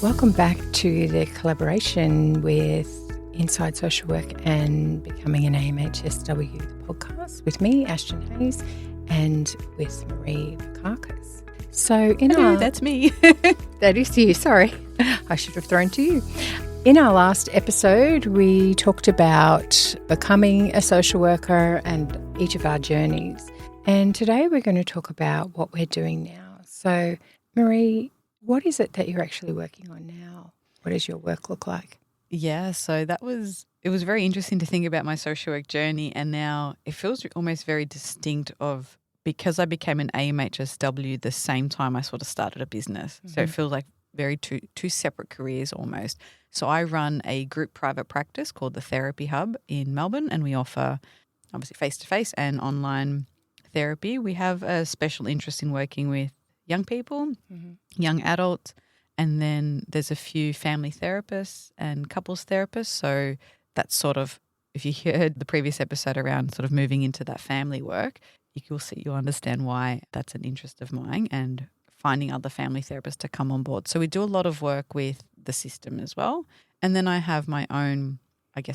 Welcome back to the collaboration with Inside Social Work and Becoming an AMHSW, the podcast with me, Ashton Hayes, and with Marie Vakakis. So that's me. That is you, sorry. I should have thrown to you. In our last episode, we talked about becoming a social worker and each of our journeys. And today we're going to talk about what we're doing now. So, Marie, what is it that you're actually working on now? What does your work look like? Yeah, so it was very interesting to think about my social work journey, and now it feels almost very distinct of because I became an AMHSW the same time I sort of started a business. Mm-hmm. So it feels like very two separate careers almost. So I run a group private practice called the Therapy Hub in Melbourne, and we offer obviously face-to-face and online therapy. We have a special interest in working with young people, young adults, and then there's a few family therapists and couples therapists. So that's sort of, if you heard the previous episode around sort of moving into that family work, you'll understand why that's an interest of mine and finding other family therapists to come on board. So we do a lot of work with the system as well. And then I have my own,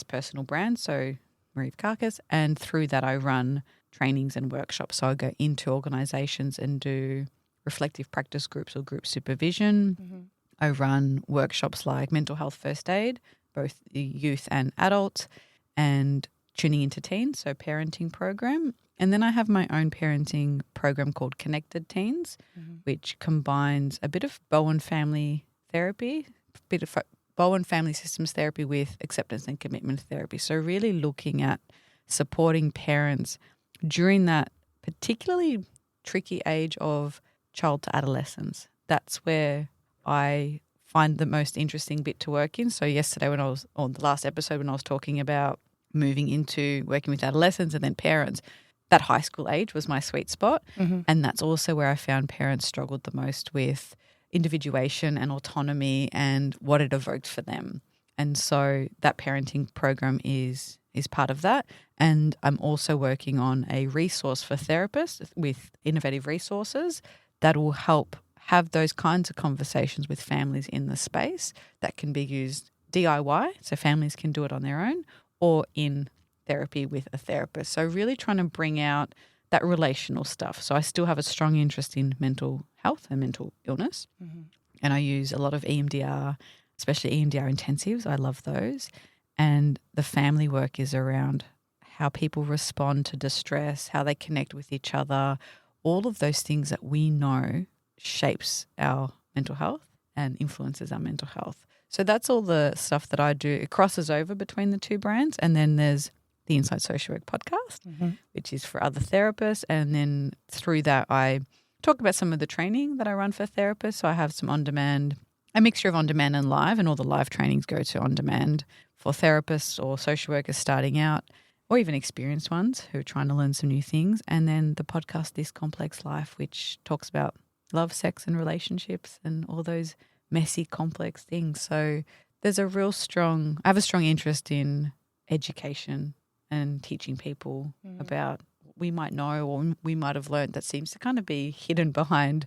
personal brand, so Marie Vakakis, and through that I run trainings and workshops. So I go into organisations and do reflective practice groups or group supervision. Mm-hmm. I run workshops like mental health first aid, both youth and adults, and tuning into teens, so parenting program. And then I have my own parenting program called Connected Teens, which combines a bit of Bowen family therapy, a bit of Bowen family systems therapy with acceptance and commitment therapy. So really looking at supporting parents during that particularly tricky age of child to adolescence. That's where I find the most interesting bit to work in. So yesterday the last episode when I was talking about moving into working with adolescents and then parents, that high school age was my sweet spot. Mm-hmm. And that's also where I found parents struggled the most with individuation and autonomy and what it evoked for them. And so that parenting program is part of that. And I'm also working on a resource for therapists with innovative resources that will help have those kinds of conversations with families in the space that can be used DIY, so families can do it on their own, or in therapy with a therapist. So really trying to bring out that relational stuff. So I still have a strong interest in mental health and mental illness. Mm-hmm. And I use a lot of EMDR, especially EMDR intensives. I love those. And the family work is around how people respond to distress, how they connect with each other, all of those things that we know shapes our mental health and influences our mental health. So that's all the stuff that I do. It crosses over between the two brands. And then there's the Inside Social Work podcast, which is for other therapists. And then through that, I talk about some of the training that I run for therapists. So I have some on-demand, a mixture of on-demand and live, and all the live trainings go to on-demand for therapists or social workers starting out, or even experienced ones who are trying to learn some new things. And then the podcast, This Complex Life, which talks about love, sex and relationships and all those messy, complex things. So there's I have a strong interest in education and teaching people about what we might know or we might have learned that seems to kind of be hidden behind,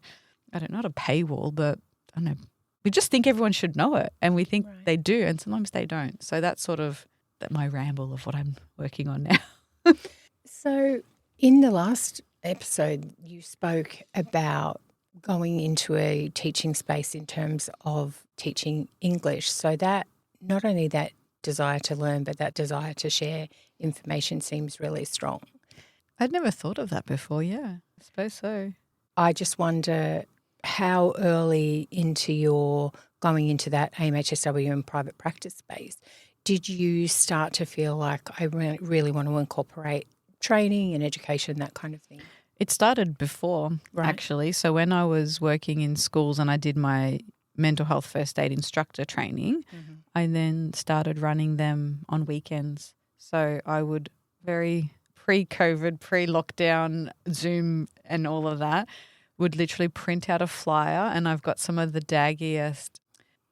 not a paywall, but I don't know. We just think everyone should know it and we think they do and sometimes they don't. So that's sort of my ramble of what I'm working on now. So in the last episode, you spoke about going into a teaching space in terms of teaching English. So that not only that desire to learn, but that desire to share information seems really strong. I'd never thought of that before. Yeah, I suppose so. I just wonder how early into your going into that AMHSW and private practice space did you start to feel like I really want to incorporate training and education, that kind of thing? It started before, actually. So when I was working in schools and I did my mental health first aid instructor training, I then started running them on weekends. So I would very pre-COVID, pre-lockdown, Zoom and all of that, would literally print out a flyer, and I've got some of the daggiest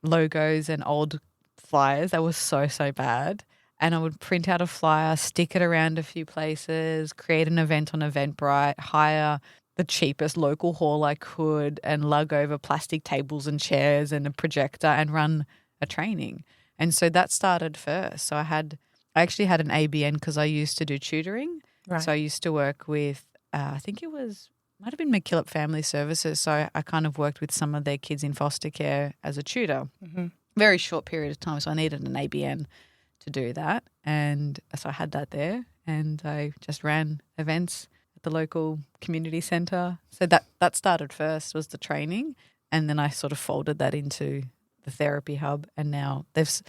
logos and old flyers that was so bad. And I would print out a flyer, stick it around a few places, create an event on Eventbrite, hire the cheapest local hall I could and lug over plastic tables and chairs and a projector and run a training. And so that started first. So I actually had an ABN because I used to do tutoring. Right. So I used to work with, I think it might have been McKillop Family Services. So I kind of worked with some of their kids in foster care as a tutor. Mm-hmm. Very short period of time. So I needed an ABN to do that. And so I had that there and I just ran events at the local community centre. So that started first, was the training. And then I sort of folded that into the therapy hub, and now they've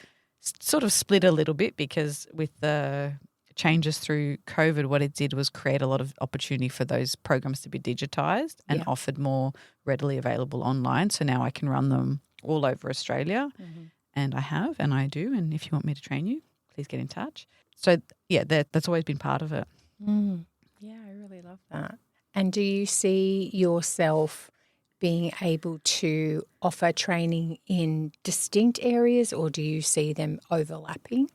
sort of split a little bit because with the changes through COVID, what it did was create a lot of opportunity for those programs to be digitised and offered more readily available online. So now I can run them all over Australia, and I have and I do. And if you want me to train you, please get in touch. So, yeah, that's always been part of it. Mm. Yeah, I really love that. And do you see yourself being able to offer training in distinct areas, or do you see them overlapping?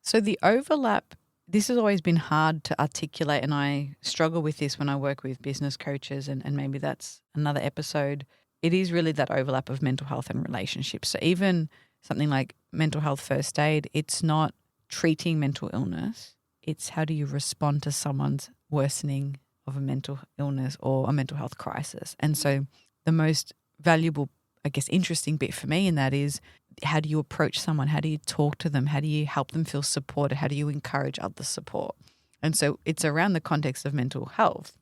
So the overlap, this has always been hard to articulate, and I struggle with this when I work with business coaches, and maybe that's another episode. It is really that overlap of mental health and relationships. So even something like mental health first aid, it's not treating mental illness. It's how do you respond to someone's worsening of a mental illness or a mental health crisis. And so the most valuable, I guess, interesting bit for me in that is how do you approach someone? How do you talk to them? How do you help them feel supported? How do you encourage other support? And so it's around the context of mental health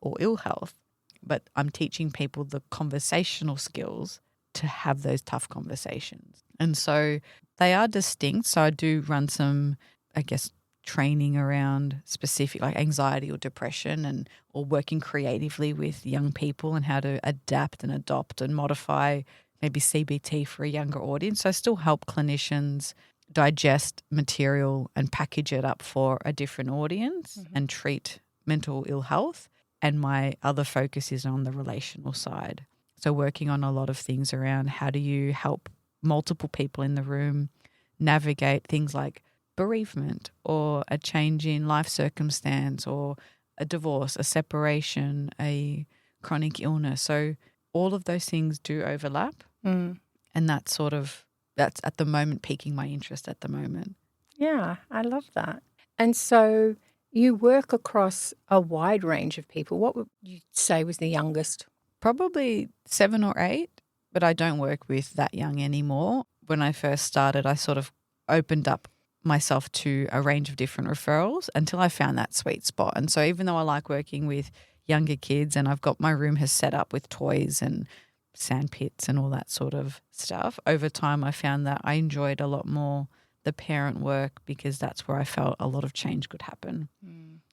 or ill health, but I'm teaching people the conversational skills to have those tough conversations. And so they are distinct. So I do run some, I guess, training around specific like anxiety or depression or working creatively with young people and how to adapt and adopt and modify maybe CBT for a younger audience. So I still help clinicians digest material and package it up for a different audience and treat mental ill health. And my other focus is on the relational side. So working on a lot of things around how do you help multiple people in the room navigate things like bereavement or a change in life circumstance or a divorce, a separation, a chronic illness. So all of those things do overlap. And that's at the moment piquing my interest at the moment. Yeah, I love that. And so you work across a wide range of people. What would you say was the youngest? Probably 7 or 8, but I don't work with that young anymore. When I first started, I sort of opened up myself to a range of different referrals until I found that sweet spot. And so even though I like working with younger kids and I've got my room has set up with toys and sand pits and all that sort of stuff, over time I found that I enjoyed a lot more the parent work because that's where I felt a lot of change could happen.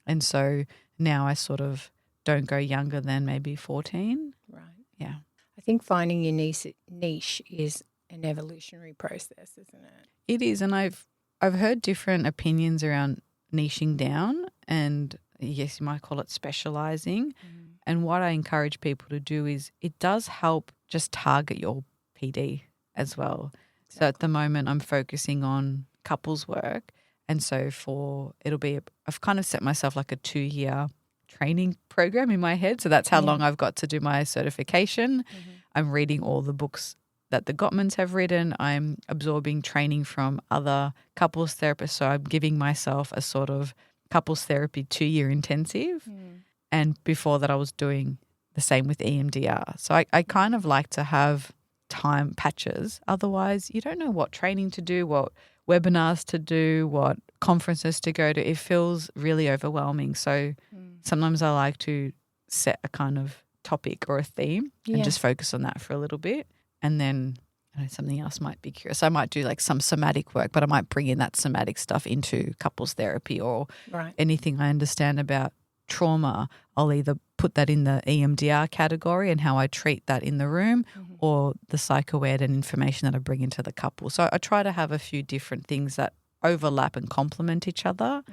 And so now I sort of don't go younger than maybe 14. Right. Yeah. I think finding your niche is an evolutionary process, isn't it? It is, and I've heard different opinions around niching down, and yes, you might call it specializing. And what I encourage people to do is it does help just target your PD as well. Exactly. So at the moment I'm focusing on couples work, and so I've kind of set myself like a 2-year training program in my head. So that's how long I've got to do my certification. I'm reading all the books that the Gottmans have written. I'm absorbing training from other couples therapists. So I'm giving myself a sort of couples therapy 2-year intensive. And before that I was doing the same with EMDR. So I kind of like to have time patches. Otherwise you don't know what training to do, what webinars to do, what conferences to go to. It feels really overwhelming. So sometimes I like to set a kind of topic or a theme and just focus on that for a little bit. And then something else might be curious. I might do like some somatic work, but I might bring in that somatic stuff into couples therapy or anything I understand about trauma. I'll either put that in the EMDR category and how I treat that in the room or the psycho-ed and information that I bring into the couple. So I try to have a few different things that overlap and complement each other,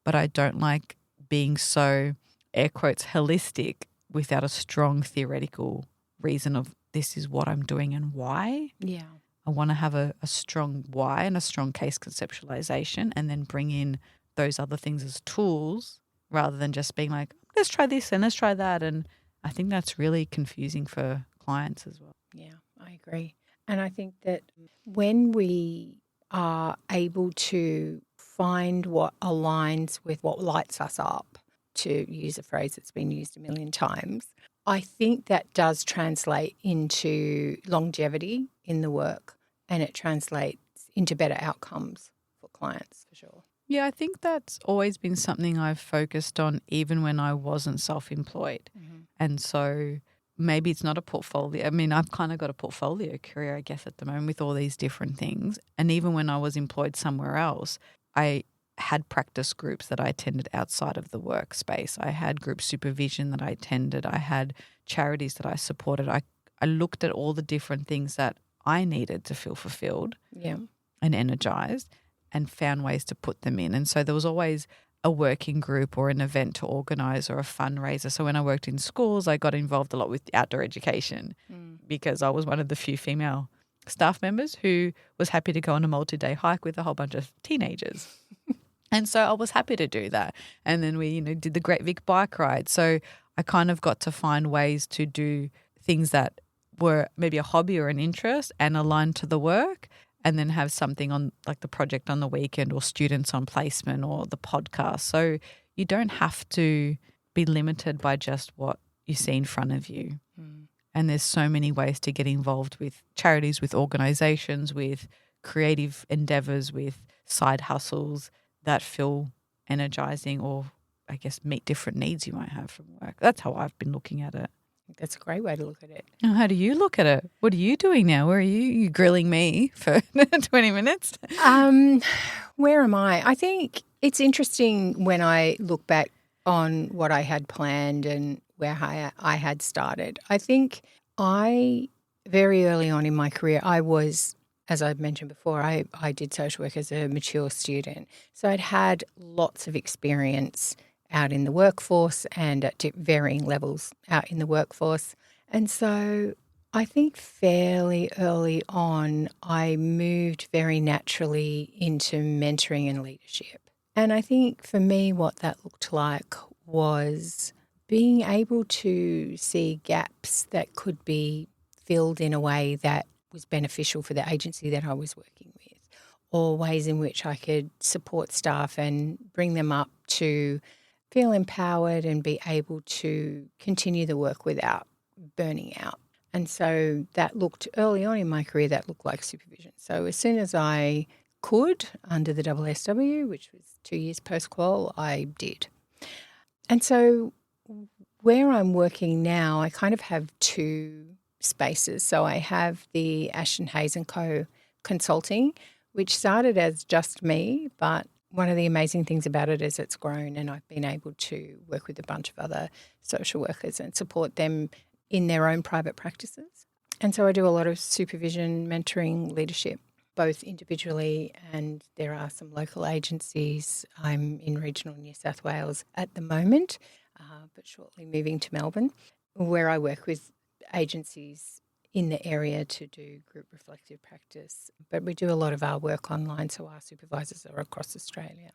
but I don't like being so, air quotes, holistic without a strong theoretical reason of this is what I'm doing and why. Yeah. I want to have a strong why and a strong case conceptualization and then bring in those other things as tools rather than just being like, I'm let's try this and let's try that. And I think that's really confusing for clients as well. Yeah, I agree. And I think that when we are able to find what aligns with what lights us up, to use a phrase that's been used a million times, I think that does translate into longevity in the work, and it translates into better outcomes for clients for sure. Yeah, I think that's always been something I've focused on even when I wasn't self-employed. Mm-hmm. And so maybe it's not a portfolio. I mean, I've kind of got a portfolio career, I guess, at the moment with all these different things. And even when I was employed somewhere else, I had practice groups that I attended outside of the workspace. I had group supervision that I attended. I had charities that I supported. I looked at all the different things that I needed to feel fulfilled and energized, and found ways to put them in. And so there was always a working group or an event to organise or a fundraiser. So when I worked in schools, I got involved a lot with outdoor education because I was one of the few female staff members who was happy to go on a multi-day hike with a whole bunch of teenagers. And so I was happy to do that. And then we, did the Great Vic bike ride. So I kind of got to find ways to do things that were maybe a hobby or an interest and aligned to the work, and then have something on like the project on the weekend or students on placement or the podcast. So you don't have to be limited by just what you see in front of you. And there's so many ways to get involved with charities, with organisations, with creative endeavours, with side hustles that feel energising or I guess meet different needs you might have from work. That's how I've been looking at it. That's a great way to look at it. How do you look at it? What are you doing now? Where are you? You grilling me for 20 minutes? Where am I? I think it's interesting when I look back on what I had planned and where I had started. I think very early on in my career, I was, as I've mentioned before, I did social work as a mature student. So I'd had lots of experience out in the workforce and at varying levels out in the workforce. And so I think fairly early on, I moved very naturally into mentoring and leadership. And I think for me, what that looked like was being able to see gaps that could be filled in a way that was beneficial for the agency that I was working with, or ways in which I could support staff and bring them up to feel empowered and be able to continue the work without burning out. And so that looked early on in my career, that looked like supervision. So as soon as I could, under the SSW, which was 2 years post-qual, I did. And so where I'm working now, I kind of have two spaces. So I have the Ashton Hayes Co Consulting, which started as just me, but one of the amazing things about it is it's grown, and I've been able to work with a bunch of other social workers and support them in their own private practices. And so I do a lot of supervision, mentoring, leadership, both individually, and there are some local agencies. I'm in regional New South Wales at the moment, but shortly moving to Melbourne, where I work with agencies in the area to do group reflective practice. But we do a lot of our work online, so our supervisors are across Australia,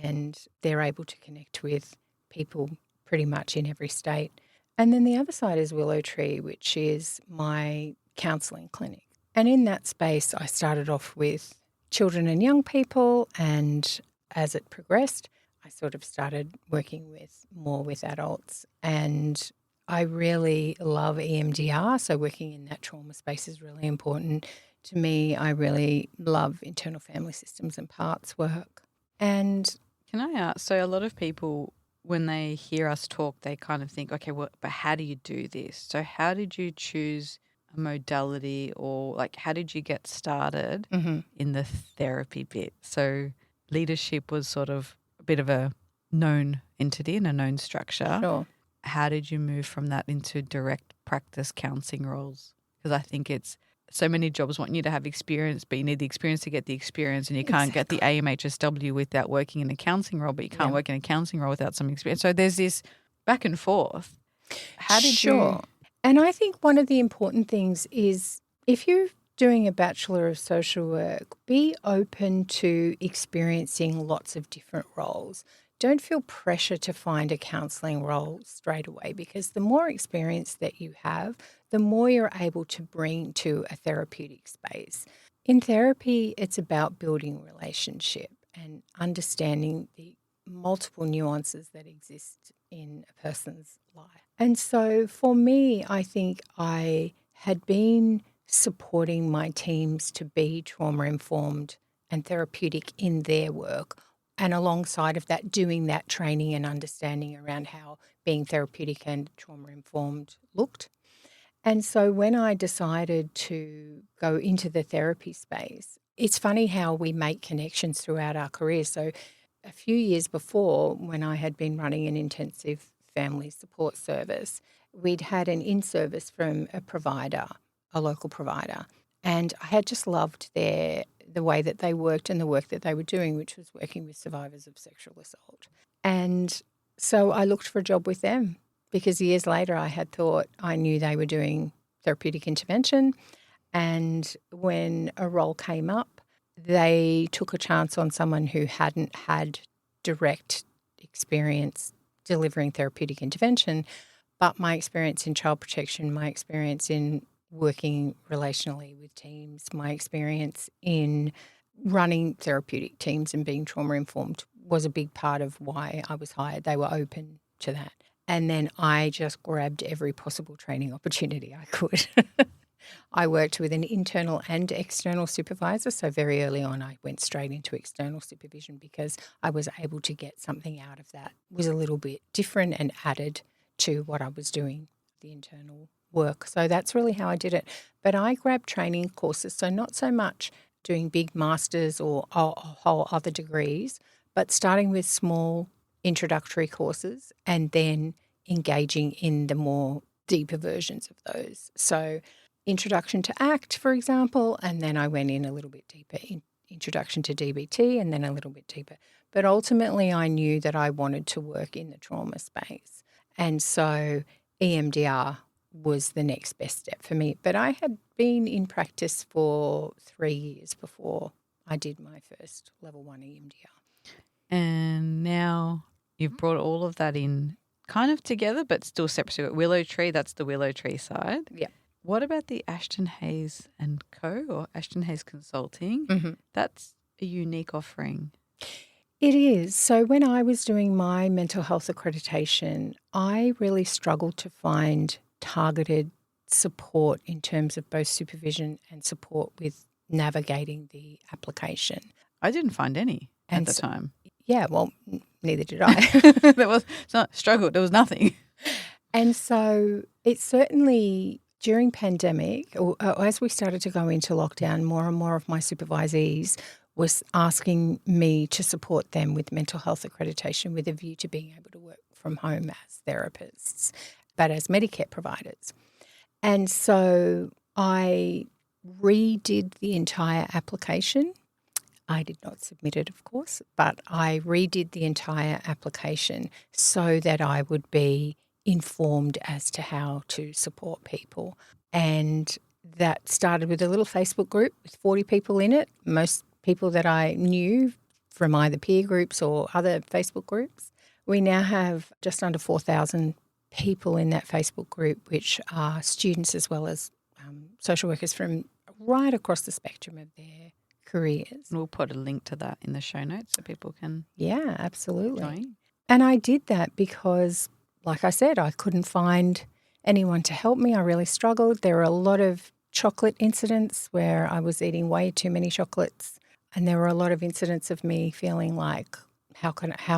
and they're able to connect with people pretty much in every state. And then the other side is Willow Tree, which is my counselling clinic. And in that space, I started off with children and young people, and as it progressed, I sort of started working more with adults. And I really love EMDR, so working in that trauma space is really important to me. I really love internal family systems and parts work. And can I ask, so a lot of people, when they hear us talk, they kind of think, okay, well, but how do you do this? So how did you choose a modality, or like how did you get started in the therapy bit? So leadership was sort of a bit of a known entity and a known structure. Sure. How did you move from that into direct practice counselling roles? Because I think it's so many jobs want you to have experience, but you need the experience to get the experience, and you can't get the AMHSW without working in a counselling role, but you can't work in a counselling role without some experience. So there's this back and forth. How did you? And I think one of the important things is if you're doing a Bachelor of Social Work, be open to experiencing lots of different roles. don't feel pressure to find a counselling role straight away, because the more experience that you have, the more you're able to bring to a therapeutic space. In therapy, it's about building relationship and understanding the multiple nuances that exist in a person's life. And so for me, I think I had been supporting my teams to be trauma-informed and therapeutic in their work, and alongside of that, doing that training and understanding around how being therapeutic and trauma-informed looked. And so when I decided to go into the therapy space, it's funny how we make connections throughout our career. So a few years before, when I had been running an intensive family support service, we'd had an in-service from a provider, a local provider, and I had just loved the way that they worked and the work that they were doing, which was working with survivors of sexual assault. And so I looked for a job with them, because years later I had thought I knew they were doing therapeutic intervention, and when a role came up, they took a chance on someone who hadn't had direct experience delivering therapeutic intervention, but my experience in child protection, my experience in working relationally with teams, my experience in running therapeutic teams and being trauma-informed was a big part of why I was hired. They were open to that. And then I just grabbed every possible training opportunity I could. I worked with an internal and external supervisor. So very early on, I went straight into external supervision because I was able to get something out of that. It was a little bit different and added to what I was doing, the internal work. So that's really how I did it. But I grabbed training courses. So not so much doing big masters or whole other degrees, but starting with small introductory courses and then engaging in the more deeper versions of those. So Introduction to ACT, for example, and then I went in a little bit deeper, in Introduction to DBT, and then a little bit deeper. But ultimately I knew that I wanted to work in the trauma space. And so EMDR was the next best step for me. But I had been in practice for 3 years before I did my first level 1 EMDR. And now you've brought all of that in kind of together, but still separate. So Willow Tree, that's the Willow Tree side. Yeah. What about the Ashton Hayes and Co or Ashton Hayes Consulting? Mm-hmm. That's a unique offering. It is. So when I was doing my mental health accreditation, I really struggled to find targeted support in terms of both supervision and support with navigating the application. I didn't find any at the time. Yeah, well, neither did I. It's not struggle. There was nothing. And so it certainly, during pandemic, or as we started to go into lockdown, more and more of my supervisees was asking me to support them with mental health accreditation with a view to being able to work from home as therapists, but as Medicare providers. And so I redid the entire application. I did not submit it, of course, but I redid the entire application so that I would be informed as to how to support people. And that started with a little Facebook group with 40 people in it, most people that I knew from either peer groups or other Facebook groups. We now have just under 4,000 people in that Facebook group, which are students as well as social workers from right across the spectrum of their careers. We'll put a link to that in the show notes so people can absolutely join. And I did that because, like I said, I couldn't find anyone to help me. I really struggled. There were a lot of chocolate incidents where I was eating way too many chocolates, and there were a lot of incidents of me feeling like, how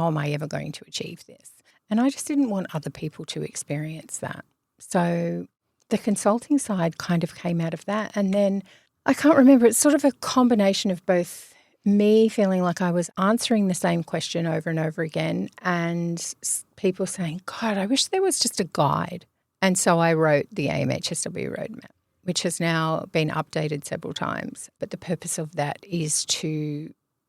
am I ever going to achieve this? And I just didn't want other people to experience that. So the consulting side kind of came out of that. And then I can't remember, it's sort of a combination of both me feeling like I was answering the same question over and over again and people saying, God, I wish there was just a guide. And so I wrote the AMHSW roadmap, which has now been updated several times. But the purpose of that is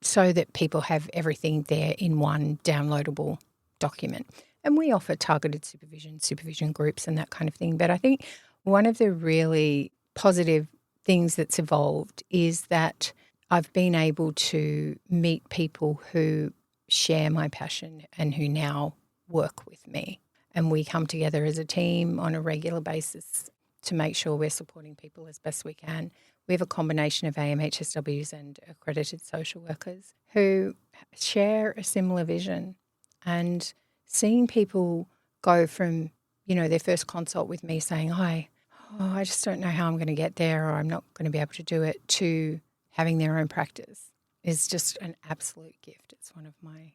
so that people have everything there in one downloadable document. And we offer targeted supervision groups and that kind of thing. But I think one of the really positive things that's evolved is that I've been able to meet people who share my passion and who now work with me. And we come together as a team on a regular basis to make sure we're supporting people as best we can. We have a combination of AMHSWs and accredited social workers who share a similar vision. And seeing people go from, their first consult with me saying, I just don't know how I'm going to get there, or I'm not going to be able to do it, to having their own practice is just an absolute gift. It's one of my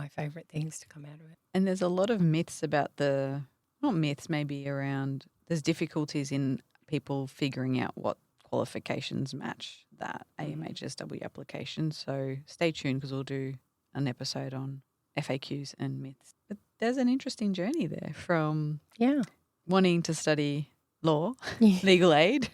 favourite things to come out of it. And there's a lot of myths about not myths, maybe around, there's difficulties in people figuring out what qualifications match that AMHSW application. So stay tuned, because we'll do an episode on FAQs and myths. But there's an interesting journey there from wanting to study law, legal aid,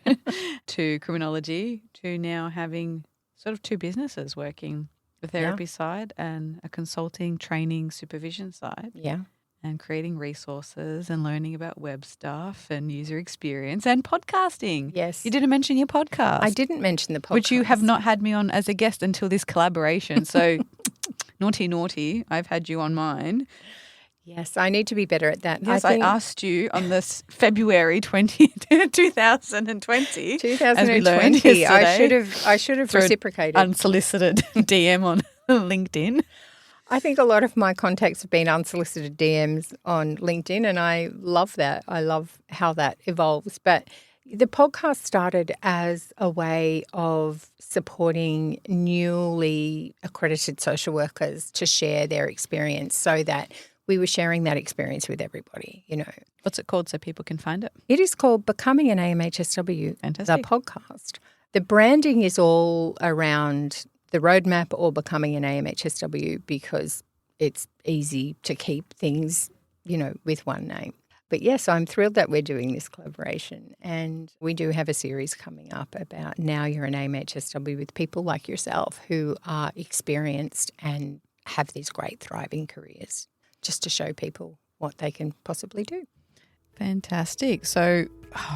to criminology, to now having sort of two businesses working, the therapy side and a consulting, training, supervision side. Yeah. And creating resources and learning about web stuff and user experience and podcasting. Yes. You didn't mention your podcast. I didn't mention the podcast. Which you have not had me on as a guest until this collaboration. So naughty, I've had you on mine. Yes, I need to be better at that. Yes, I asked you on this February 2020. 2020. I should have reciprocated. Unsolicited DM on LinkedIn. I think a lot of my contacts have been unsolicited DMs on LinkedIn, and I love that. I love how that evolves. But the podcast started as a way of supporting newly accredited social workers to share their experience, so that we were sharing that experience with everybody, What's it called so people can find it? It is called Becoming an AMHSW, Fantastic. The podcast. The branding is all around the roadmap or becoming an AMHSW, because it's easy to keep things, with one name. But yes, I'm thrilled that we're doing this collaboration, and we do have a series coming up about now you're an AMHSW, with people like yourself who are experienced and have these great thriving careers, just to show people what they can possibly do. Fantastic. So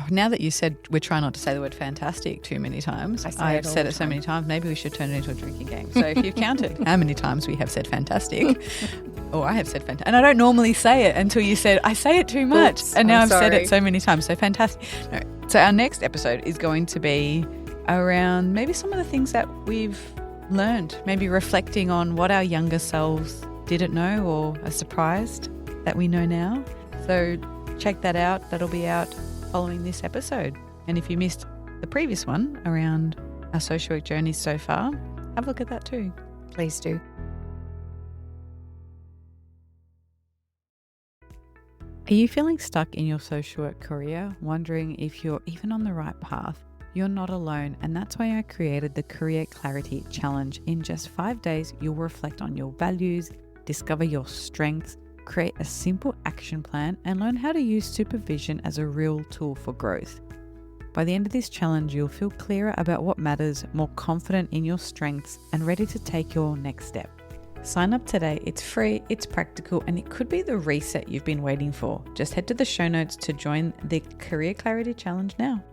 now that you said we're trying not to say the word fantastic too many times, I've said it so many times, maybe we should turn it into a drinking game. So if you've counted how many times we have said fantastic, or I have said fantastic, and I don't normally say it until you said I say it too much. Oops, and now I'm I've said sorry. it so many times. So fantastic. No. So our next episode is going to be around maybe some of the things that we've learned, maybe reflecting on what our younger selves didn't know or are surprised that we know now. So check that out. That'll be out following this episode. And if you missed the previous one around our social work journeys so far, have a look at that too. Please do. Are you feeling stuck in your social work career, wondering if you're even on the right path? You're not alone, and that's why I created the Career Clarity Challenge. In just 5 days, you'll reflect on your values, discover your strengths, create a simple action plan, and learn how to use supervision as a real tool for growth. By the end of this challenge, you'll feel clearer about what matters, more confident in your strengths, and ready to take your next step. Sign up today. It's free, it's practical, and it could be the reset you've been waiting for. Just head to the show notes to join the Career Clarity Challenge now.